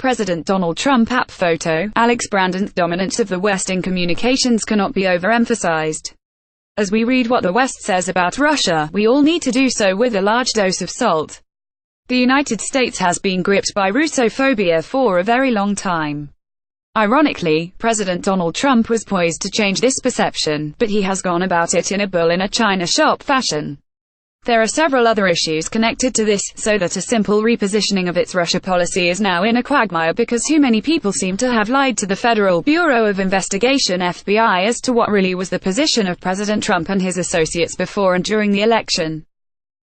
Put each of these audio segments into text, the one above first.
President Donald Trump app photo. Alex Brandon's dominance of the West in communications cannot be overemphasized. As we read what the West says about Russia, we all need to do so with a large dose of salt. The United States has been gripped by Russo-phobia for a very long time. Ironically, President Donald Trump was poised to change this perception, but he has gone about it in a bull in a china shop fashion. There are several other issues connected to this, so that a simple repositioning of its Russia policy is now in a quagmire because too many people seem to have lied to the Federal Bureau of Investigation (FBI) as to what really was the position of President Trump and his associates before and during the election.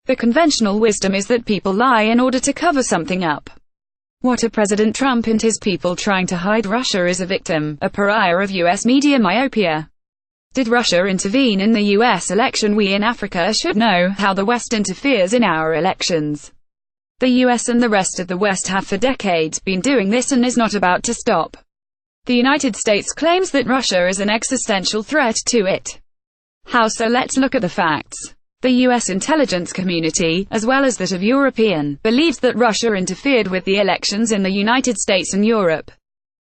The conventional wisdom is that people lie in order to cover something up. What are President Trump and his people trying to hide? Russia is a victim, a pariah of US media myopia. Did Russia intervene in the US election? We in Africa should know how the West interferes in our elections. The US and the rest of the West have for decades been doing this and is not about to stop. The United States claims that Russia is an existential threat to it. How so? Let's look at the facts. The US intelligence community, as well as that of European, believes that Russia interfered with the elections in the United States and Europe.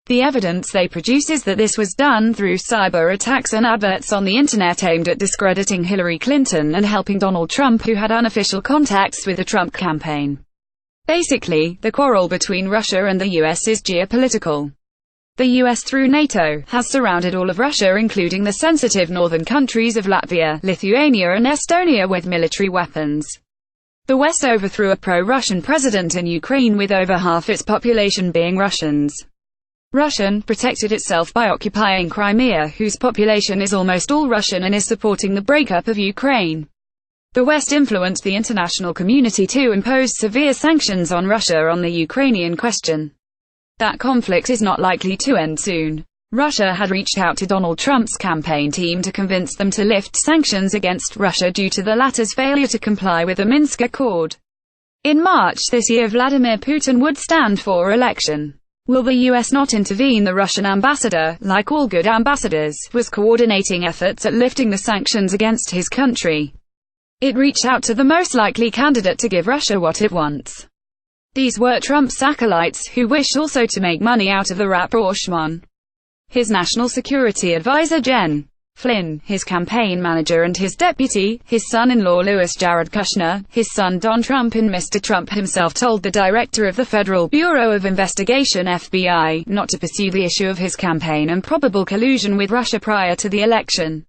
The evidence they produce is that this was done through cyber attacks and adverts on the internet aimed at discrediting Hillary Clinton and helping Donald Trump, who had unofficial contacts with the Trump campaign. Basically, the quarrel between Russia and the US is geopolitical. The US, through NATO, has surrounded all of Russia, including the sensitive northern countries of Latvia, Lithuania and Estonia, with military weapons. The West overthrew a pro-Russian president in Ukraine with over half its population being Russians. Russia protected itself by occupying Crimea, whose population is almost all Russian, and is supporting the breakup of Ukraine. The West influenced the international community to impose severe sanctions on Russia on the Ukrainian question. That conflict is not likely to end soon. Russia had reached out to Donald Trump's campaign team to convince them to lift sanctions against Russia due to the latter's failure to comply with the Minsk Accord. In March this year, Vladimir Putin would stand for election. Will the US not intervene? The Russian ambassador, like all good ambassadors, was coordinating efforts at lifting the sanctions against his country. It reached out to the most likely candidate to give Russia what it wants. These were Trump's acolytes, who wished also to make money out of the rapprochement. His national security advisor Jen Flynn, his campaign manager and his deputy, his son-in-law Louis Jared Kushner, his son Don Trump, and Mr. Trump himself told the director of the Federal Bureau of Investigation (FBI) not to pursue the issue of his campaign and probable collusion with Russia prior to the election.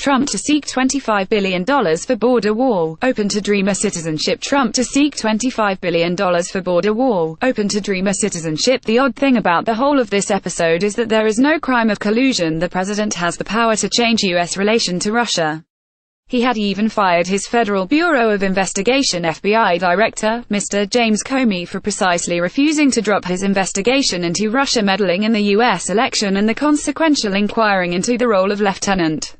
Trump to seek $25 billion for border wall, open to dreamer citizenship. Trump to seek $25 billion for border wall, open to dreamer citizenship. The odd thing about the whole of this episode is that there is no crime of collusion. The president has the power to change U.S. relation to Russia. He had even fired his Federal Bureau of Investigation (FBI) director, Mr. James Comey, for precisely refusing to drop his investigation into Russia meddling in the U.S. election and the consequential inquiring into the role of Lieutenant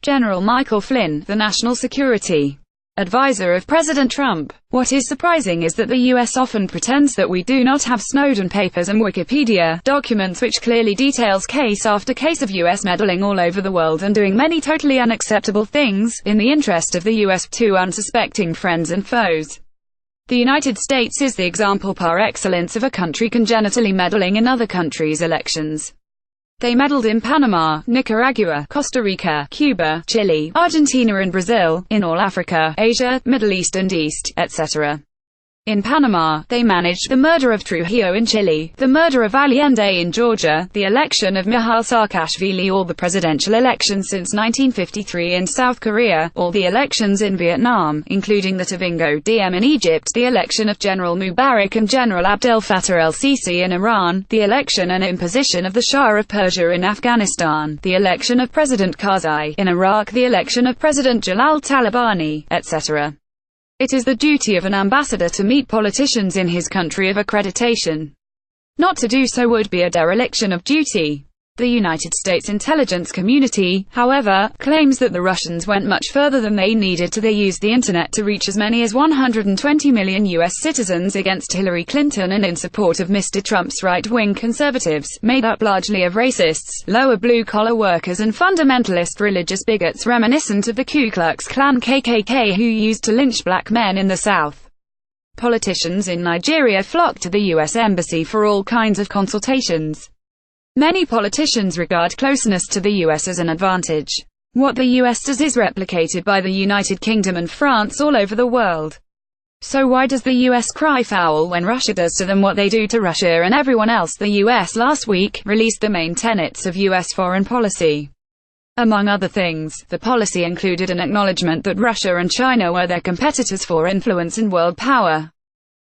General Michael Flynn, the national security advisor of President Trump. What is surprising is that the US often pretends that we do not have Snowden papers and Wikipedia documents, which clearly details case after case of US meddling all over the world and doing many totally unacceptable things, in the interest of the US, to unsuspecting friends and foes. The United States is the example par excellence of a country congenitally meddling in other countries' elections. They meddled in Panama, Nicaragua, Costa Rica, Cuba, Chile, Argentina and Brazil, in all Africa, Asia, Middle East and East, etc. In Panama, they managed the murder of Trujillo in Chile, the murder of Allende in Georgia, the election of Mikhail Saakashvili, all the presidential elections since 1953 in South Korea, all the elections in Vietnam, including that of Ngo Diem in Egypt, the election of General Mubarak and General Abdel Fattah el-Sisi in Iran, the election and imposition of the Shah of Persia in Afghanistan, the election of President Karzai in Iraq, the election of President Jalal Talabani, etc. It is the duty of an ambassador to meet politicians in his country of accreditation. Not to do so would be a dereliction of duty. The United States intelligence community, however, claims that the Russians went much further than they needed to. They used the internet to reach as many as 120 million U.S. citizens against Hillary Clinton and in support of Mr. Trump's right-wing conservatives, made up largely of racists, lower blue-collar workers and fundamentalist religious bigots reminiscent of the Ku Klux Klan (KKK), who used to lynch black men in the South. Politicians in Nigeria flock to the U.S. Embassy for all kinds of consultations. Many politicians regard closeness to the U.S. as an advantage. What the U.S. does is replicated by the United Kingdom and France all over the world. So why does the U.S. cry foul when Russia does to them what they do to Russia and everyone else? The U.S. last week released the main tenets of U.S. foreign policy. Among other things, the policy included an acknowledgement that Russia and China were their competitors for influence and world power.